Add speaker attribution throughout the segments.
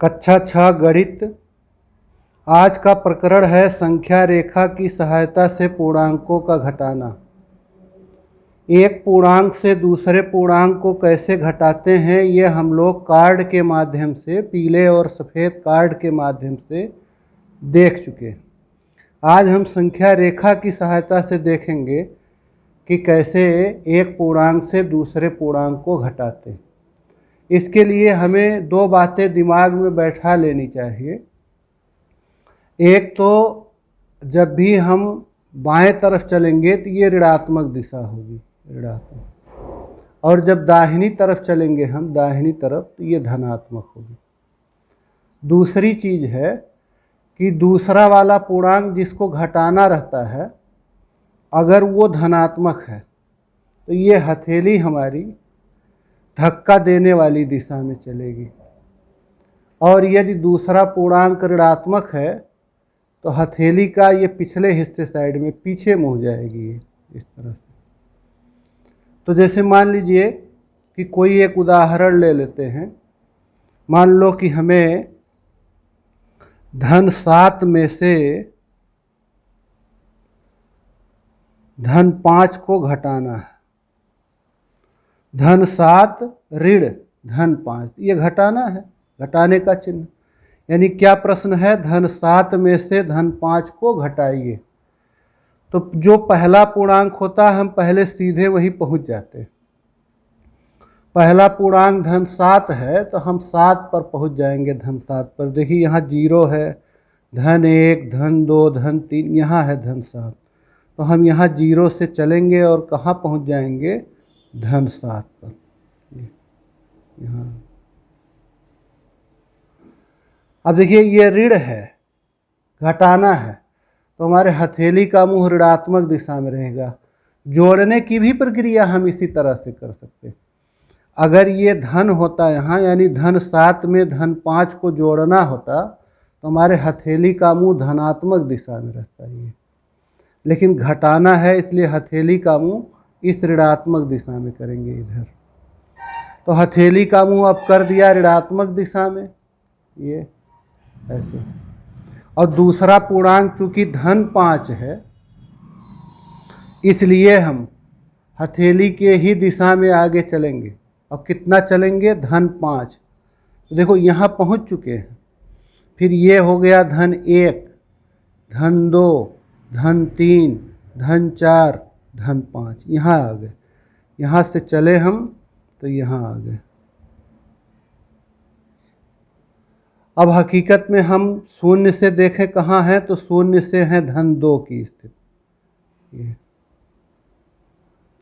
Speaker 1: कक्षा 6 गणित। आज का प्रकरण है संख्या रेखा की सहायता से पूर्णांकों का घटाना। एक पूर्णांक से दूसरे पूर्णांक को कैसे घटाते हैं ये हम लोग कार्ड के माध्यम से, पीले और सफ़ेद कार्ड के माध्यम से देख चुके। आज हम संख्या रेखा की सहायता से देखेंगे कि कैसे एक पूर्णांक से दूसरे पूर्णांक को घटाते हैं। इसके लिए हमें दो बातें दिमाग में बैठा लेनी चाहिए। एक तो जब भी हम बाएं तरफ चलेंगे तो ये ऋणात्मक दिशा होगी, ऋणात्मक, और जब दाहिनी तरफ चलेंगे हम दाहिनी तरफ तो ये धनात्मक होगी। दूसरी चीज़ है कि दूसरा वाला पूर्णांक जिसको घटाना रहता है, अगर वो धनात्मक है तो ये हथेली हमारी धक्का देने वाली दिशा में चलेगी, और यदि दूसरा पूर्णांक ऋणात्मक है तो हथेली का ये पिछले हिस्से साइड में पीछे मुड़ जाएगी, ये इस तरह से। तो जैसे मान लीजिए कि कोई एक उदाहरण ले लेते हैं। मान लो कि हमें धन 7 में से धन 5 को घटाना है। धन 7 ऋण धन 5, ये घटाना है, घटाने का चिन्ह। यानी क्या प्रश्न है? धन 7 में से धन 5 को घटाइए। तो जो पहला पूर्णांक होता है हम पहले सीधे वही पहुंच जाते हैं। पहला पूर्णांक धन 7 है तो हम 7 पर पहुंच जाएंगे। धन 7 पर देखिए यहाँ 0 है, धन 1, धन 2, धन 3, यहाँ है धन 7। तो हम यहाँ 0 से चलेंगे और कहाँ पहुंच जाएंगे? धन 7 पर। यहाँ अब देखिए ये ऋण है, घटाना है, तो हमारे हथेली का मुंह ऋणात्मक दिशा में रहेगा। जोड़ने की भी प्रक्रिया हम इसी तरह से कर सकते हैं। अगर ये धन होता यहाँ, यानी धन 7 में धन 5 को जोड़ना होता तो हमारे हथेली का मुंह धनात्मक दिशा में रहता है। लेकिन घटाना है इसलिए हथेली का मुंह इस ऋणात्मक दिशा में करेंगे इधर। तो हथेली का मुंह अब कर दिया ऋणात्मक दिशा में, ये ऐसे। और दूसरा पूर्णांक चूंकि धन 5 है इसलिए हम हथेली के ही दिशा में आगे चलेंगे। और कितना चलेंगे? धन 5। तो देखो यहाँ पहुँच चुके हैं। फिर ये हो गया धन 1, धन 2, धन 3, धन 4, धन 5, यहाँ आ गए। यहाँ से चले हम तो यहाँ आ गए। अब हकीकत में हम शून्य से देखें कहाँ है, तो शून्य से है धन 2 की स्थिति।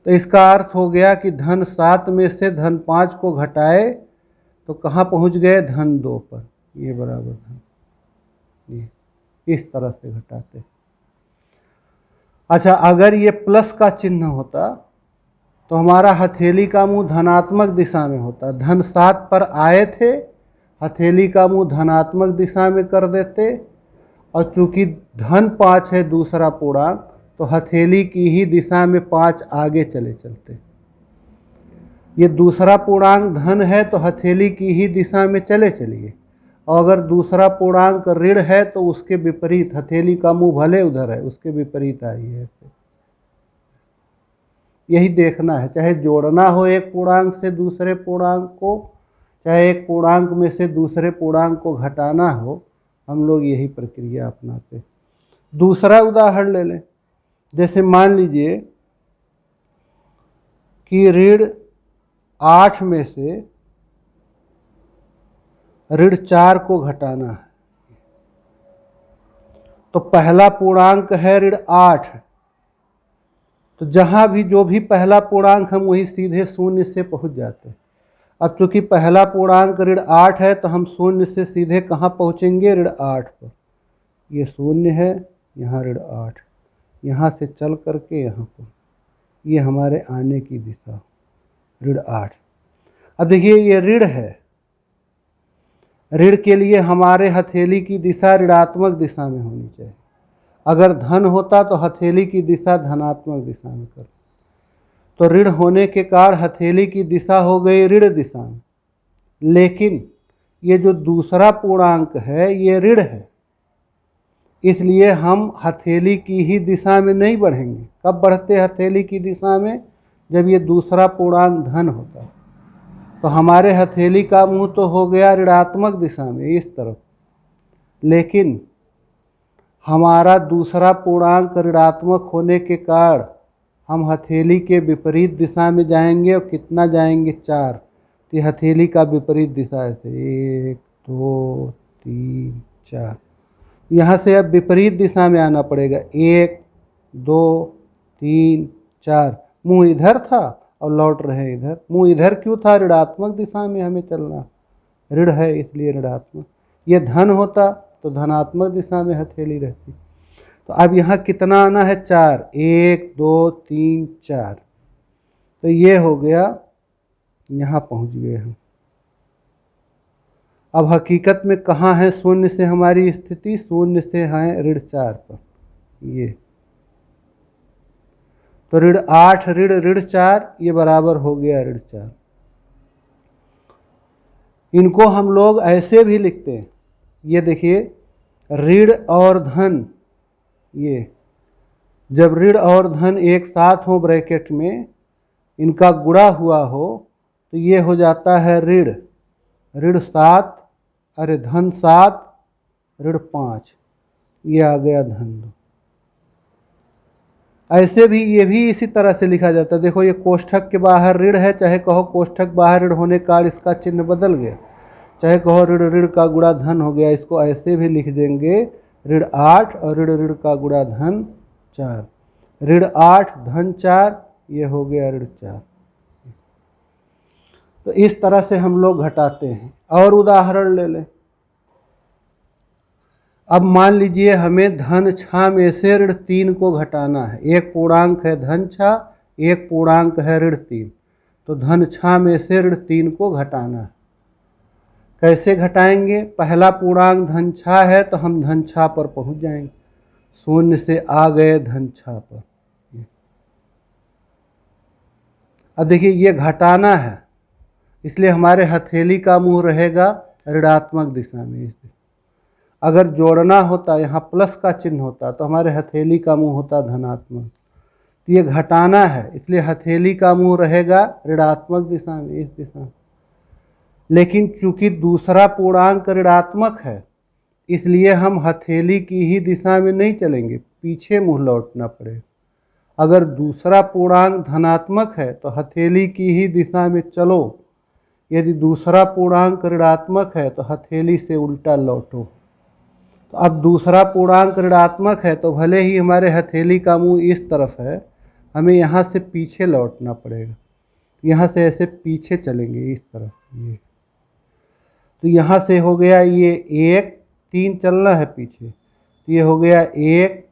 Speaker 1: तो इसका अर्थ हो गया कि धन 7 में से धन 5 को घटाए तो कहाँ पहुँच गए? धन 2 पर। ये बराबर धन, ये इस तरह से घटाते। अच्छा, अगर ये प्लस का चिन्ह होता तो हमारा हथेली का मुंह धनात्मक दिशा में होता। धन 7 पर आए थे, हथेली का मुंह धनात्मक दिशा में कर देते, और चूंकि धन 5 है दूसरा पूर्णांक तो हथेली की ही दिशा में 5 आगे चले चलते। ये दूसरा पूर्णांक धन है तो हथेली की ही दिशा में चले चलिए, और अगर दूसरा पूर्णांक ऋण है तो उसके विपरीत, हथेली का मुंह भले उधर है उसके विपरीत आइए। यही देखना है, चाहे जोड़ना हो एक पूर्णांक से दूसरे पूर्णांक को, चाहे एक पूर्णांक में से दूसरे पूर्णांक को घटाना हो, हम लोग यही प्रक्रिया अपनाते। दूसरा उदाहरण ले लें। जैसे मान लीजिए कि ऋण 8 में से ऋण 4 को घटाना है। तो पहला पूर्णांक है ऋण 8, तो जहाँ भी जो भी पहला पूर्णांक हम वही सीधे शून्य से पहुँच जाते हैं। अब चूंकि पहला पूर्णांक ऋण 8 है तो हम शून्य से सीधे कहाँ पहुँचेंगे? ऋण 8 पर। ये शून्य है, यहाँ ऋण 8, यहाँ से चल करके यहाँ पर, ये हमारे आने की दिशा ऋण 8। अब देखिए ये ऋण है, ऋण के लिए हमारे हथेली की दिशा ऋणात्मक दिशा में होनी चाहिए। अगर धन होता तो हथेली की दिशा धनात्मक दिशा में कर। तो ऋण होने के कारण हथेली की दिशा हो गई ऋण दिशा में। लेकिन ये जो दूसरा पूर्णांक है ये ऋण है, इसलिए हम हथेली की ही दिशा में नहीं बढ़ेंगे। कब बढ़ते हथेली की दिशा में? जब ये दूसरा पूर्णांक धन होता है। तो हमारे हथेली का मुंह तो हो गया ऋणात्मक दिशा में इस तरफ, लेकिन हमारा दूसरा पूर्णांक ऋणात्मक होने के कारण हम हथेली के विपरीत दिशा में जाएंगे। और कितना जाएंगे? 4। तो ये हथेली का विपरीत दिशा ऐसे 1 2 3 4। यहाँ से अब विपरीत दिशा में आना पड़ेगा। 1 2 3 4। मुंह इधर था और लौट रहे इधर। मुंह इधर क्यों था? ऋणात्मक दिशा में हमें चलना, ऋण है इसलिए ऋणात्मक। ये धन होता तो धनात्मक दिशा में हथेली रहती। तो अब यहाँ कितना आना है? 4। 1 2 3 4। तो ये हो गया, यहाँ पहुँच गए हम। अब हकीकत में कहाँ है शून्य से हमारी स्थिति? शून्य से है ऋण 4 पर। ये तो ऋण 8 ऋण 4 ये बराबर हो गया ऋण 4। इनको हम लोग ऐसे भी लिखते हैं, ये देखिए ऋण और धन, ये जब ऋण और धन एक साथ हो ब्रैकेट में, इनका गुणा हुआ हो तो ये हो जाता है ऋण। ऋण 7, अरे धन 7 ऋण 5, ये आ गया धन 2। ऐसे भी ये भी इसी तरह से लिखा जाता है। देखो ये कोष्ठक के बाहर ऋण है, चाहे कहो कोष्ठक बाहर ऋण होने का इसका चिन्ह बदल गया, चाहे कहो ऋण ऋण का गुणा धन हो गया। इसको ऐसे भी लिख देंगे ऋण 8 और ऋण ऋण का गुणा धन 4। ऋण 8 धन 4 ये हो गया ऋण 4। तो इस तरह से हम लोग घटाते हैं। और उदाहरण ले लें। अब मान लीजिए हमें धन 6 में से ऋण 3 को घटाना है। एक पूर्णांक है धन 6, एक पूर्णांक है ऋण 3। तो धन 6 में से ऋण 3 को घटाना है। कैसे घटाएंगे? पहला पूर्णांक धन 6 है तो हम धन 6 पर पहुंच जाएंगे। शून्य से आ गए धन 6 पर। अब देखिए ये घटाना है, इसलिए हमारे हथेली का मुंह रहेगा ऋणात्मक दिशा में। अगर जोड़ना होता, यहाँ प्लस का चिन्ह होता, तो हमारे हथेली का मुंह होता धनात्मक। तो ये घटाना है, इसलिए हथेली का मुंह रहेगा ऋणात्मक दिशा में, इस दिशा में। लेकिन चूंकि दूसरा पूर्णांक ऋणात्मक है, इसलिए हम हथेली की ही दिशा में नहीं चलेंगे, पीछे मुंह लौटना पड़ेगा। अगर दूसरा पूर्णांक धनात्मक है तो हथेली की ही दिशा में चलो। यदि दूसरा पूर्णांक ऋणात्मक है तो हथेली से उल्टा लौटो। तो अब दूसरा पूर्णांक ऋणात्मक है तो भले ही हमारे हथेली का मुंह इस तरफ है, हमें यहाँ से पीछे लौटना पड़ेगा। यहाँ से ऐसे पीछे चलेंगे इस तरफ। ये तो यहाँ से हो गया ये 1 3 चलना है पीछे, तो ये हो गया 1,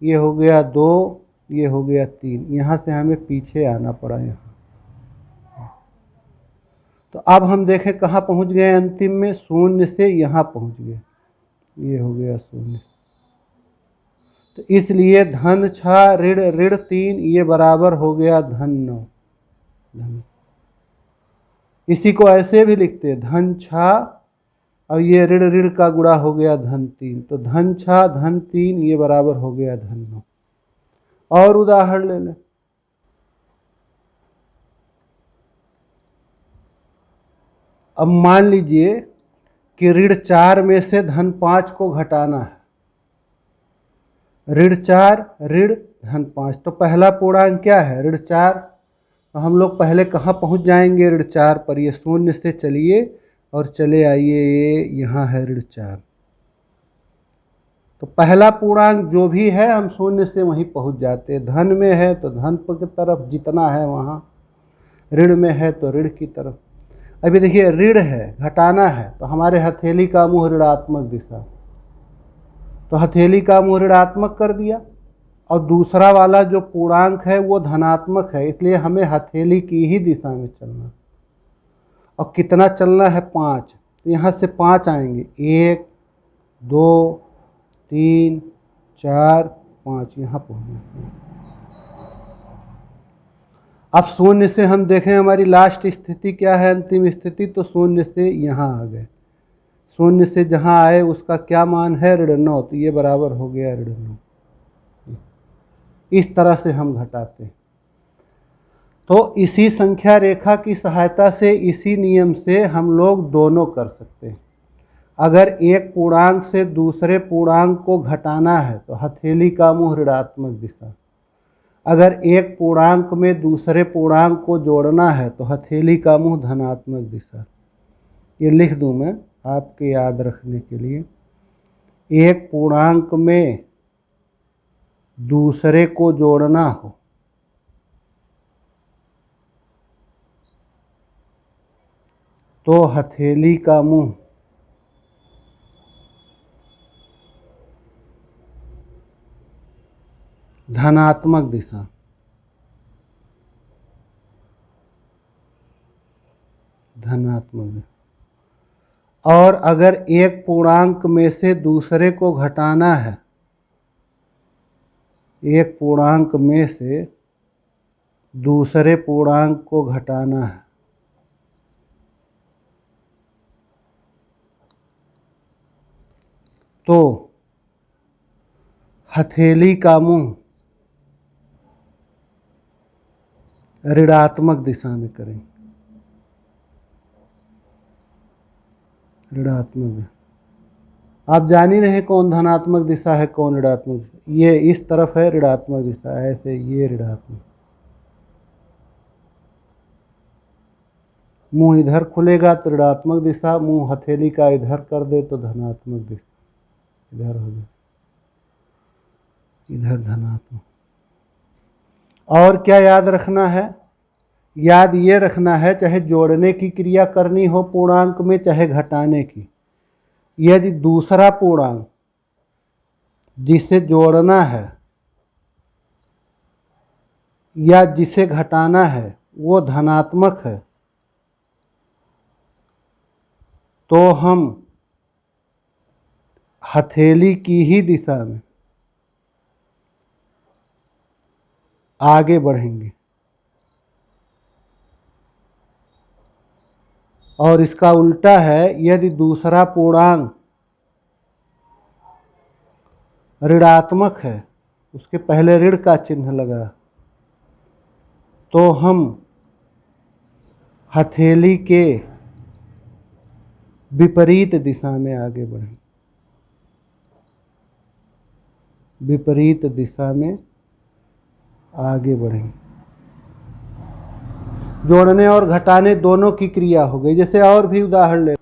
Speaker 1: ये हो गया 2, ये हो गया 3। यहाँ से हमें पीछे आना पड़ा यहाँ। तो अब हम देखें कहाँ पहुँच गए अंतिम में? शून्य से यहाँ पहुँच गए। ये हो गया शून्य। तो इसलिए धन 6 ऋण ऋण 3 ये बराबर हो गया धन 9। धन इसी को ऐसे भी लिखते हैं धन 6 और ये ऋण ऋण का गुणा हो गया धन 3। तो धन 6 धन 3 ये बराबर हो गया धन 9। और उदाहरण ले लें। अब मान लीजिए कि ऋण 4 में से धन 5 को घटाना है। ऋण 4 ऋण धन 5, तो पहला पूर्णांक क्या है? ऋण 4। तो हम लोग पहले कहाँ पहुँच जाएंगे? ऋण 4 पर। ये शून्य से चलिए और चले आइए, ये यहाँ है ऋण 4। तो पहला पूर्णांक जो भी है हम शून्य से वहीं पहुँच जाते हैं। धन में है तो धन की तरफ जितना है वहाँ, ऋण में है तो ऋण की तरफ। अभी देखिए ऋण है, घटाना है, तो हमारे हथेली का मुँह ऋणात्मक दिशा, तो हथेली का मुँह ऋणात्मक कर दिया। और दूसरा वाला जो पूर्णांक है वो धनात्मक है, इसलिए हमें हथेली की ही दिशा में चलना। और कितना चलना है? 5। तो यहाँ से 5 आएंगे, 1 2 3 4 5, यहाँ पहुँचना। अब शून्य से हम देखें हमारी लास्ट स्थिति क्या है, अंतिम स्थिति, तो शून्य से यहाँ आ गए। शून्य से जहाँ आए उसका क्या मान है, ऋण 9, तो ये बराबर हो गया ऋण 9। इस तरह से हम घटाते हैं। तो इसी संख्या रेखा की सहायता से, इसी नियम से हम लोग दोनों कर सकते हैं। अगर एक पूर्णांक से दूसरे पूर्णांक को घटाना है तो हथेली का मुंह ऋणात्मक दिशा, अगर एक पूर्णांक में दूसरे पूर्णांक को जोड़ना है तो हथेली का मुंह धनात्मक दिशा। ये लिख दूं मैं आपके याद रखने के लिए। एक पूर्णांक में दूसरे को जोड़ना हो तो हथेली का मुंह धनात्मक दिशा, धनात्मक दिशा। और अगर एक पूर्णांक में से दूसरे को घटाना है, एक पूर्णांक में से दूसरे पूर्णांक को घटाना है तो हथेली का मुंह ऋणात्मक दिशा में करें, ऋणात्मक दिशा। आप जान ही रहे कौन धनात्मक दिशा है कौन ऋणात्मक दिशा। ये इस तरफ है ऋणात्मक दिशा, ऐसे ये ऋणात्मक। मुंह इधर खुलेगा तो ऋणात्मक दिशा, मुंह हथेली का इधर कर दे तो धनात्मक दिशा, इधर हो जाए, इधर धनात्मक। और क्या याद रखना है? याद ये रखना है, चाहे जोड़ने की क्रिया करनी हो पूर्णांक में चाहे घटाने की, यदि दूसरा पूर्णांक जिसे जोड़ना है या जिसे घटाना है वो धनात्मक है तो हम हथेली की ही दिशा में आगे बढ़ेंगे। और इसका उल्टा है, यदि दूसरा पूर्णांक ऋणात्मक है, उसके पहले ऋण का चिन्ह लगा, तो हम हथेली के विपरीत दिशा में आगे बढ़ेंगे, विपरीत दिशा में आगे बढ़ेंगे। जोड़ने और घटाने दोनों की क्रिया हो गई। जैसे और भी उदाहरण ले,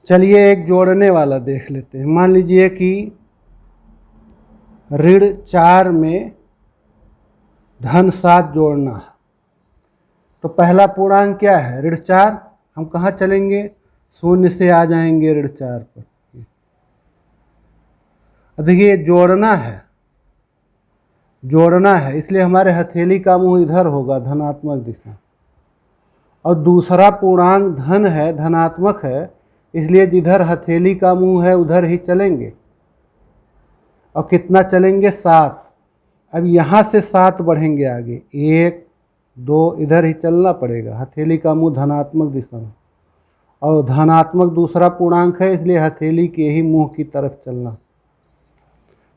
Speaker 1: चलिए एक जोड़ने वाला देख लेते हैं। मान लीजिए कि ऋण 4 में धन 7 जोड़ना है, तो पहला पूर्णांक क्या है? ऋण 4। हम कहाँ चलेंगे? शून्य से आ जाएंगे ऋण 4 पर। अब देखिए जोड़ना है, जोड़ना है, इसलिए हमारे हथेली का मुंह इधर होगा, धनात्मक दिशा। और दूसरा पूर्णांक धन है, धनात्मक है, इसलिए जिधर हथेली का मुंह है उधर ही चलेंगे। और कितना चलेंगे? 7। अब यहाँ से 7 बढ़ेंगे आगे, 1 2, इधर ही चलना पड़ेगा, हथेली का मुंह धनात्मक दिशा में। और धनात्मक दूसरा पूर्णांक है, इसलिए हथेली के ही मुंह की तरफ चलना।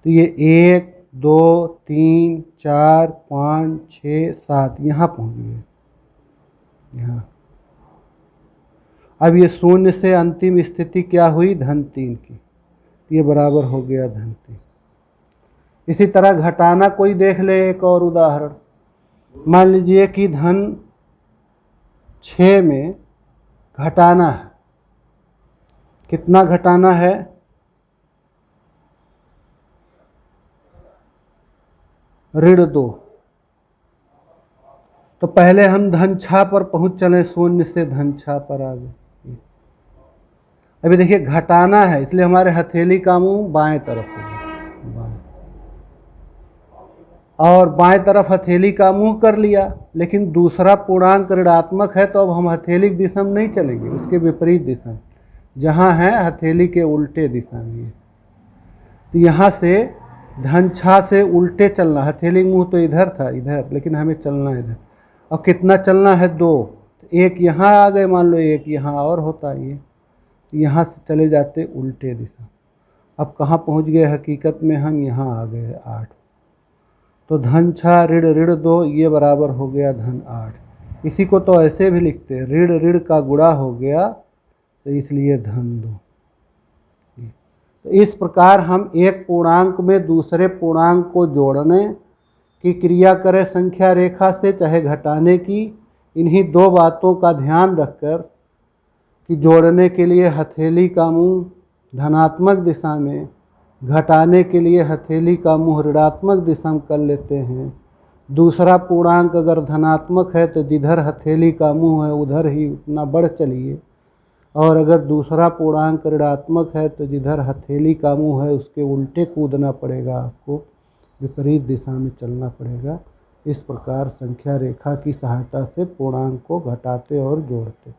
Speaker 1: तो ये 1 2 3 4 5 6 7 यहाँ पहुँच गए, यहाँ। अब ये शून्य से अंतिम स्थिति क्या हुई? धन 3 की, ये बराबर हो गया धन 3। इसी तरह घटाना कोई देख ले, एक और उदाहरण। मान लीजिए कि धन 6 में घटाना है, कितना घटाना है? ऋण 2। तो पहले हम धन 6 पर पहुंच चले, शून्य से धन 6 पर आ गए। अभी देखिए घटाना है, इसलिए हमारे हथेली का मुंह बाएं तरफ होगा, बाएं। और बाएं तरफ हथेली का मुंह कर लिया, लेकिन दूसरा पूर्णांक ऋणात्मक है, तो अब हम हथेली की दिशा में नहीं चलेंगे, उसके विपरीत दिशा में, जहाँ है हथेली के उल्टे दिशा में। तो यहाँ से धन 6 से उल्टे चलना, हथेली मुंह तो इधर था, इधर, लेकिन हमें चलना इधर। और कितना चलना है? 2। एक यहाँ आ गए, मान लो एक यहाँ और होता ये, यहाँ से चले जाते उल्टे दिशा। अब कहाँ पहुँच गए हकीकत में हम, यहाँ आ गए 8। तो धन 6 ऋण ऋण 2 ये बराबर हो गया धन 8। इसी को तो ऐसे भी लिखते हैं, ऋण ऋण का गुणा हो गया तो इसलिए धन 2। तो इस प्रकार हम एक पूर्णांक में दूसरे पूर्णांक को जोड़ने की क्रिया करें संख्या रेखा से, चाहे घटाने की, इन्हीं दो बातों का ध्यान रखकर कि जोड़ने के लिए हथेली का मुंह धनात्मक दिशा में, घटाने के लिए हथेली का मुंह ऋणात्मक दिशा में कर लेते हैं। दूसरा पूर्णांक अगर धनात्मक है तो जिधर हथेली का मुंह है उधर ही उतना बढ़ चलिए, और अगर दूसरा पूर्णांक ऋणात्मक है तो जिधर हथेली का मुंह है उसके उल्टे कूदना पड़ेगा, आपको विपरीत दिशा में चलना पड़ेगा। इस प्रकार संख्या रेखा की सहायता से पूर्णांक को घटाते और जोड़ते।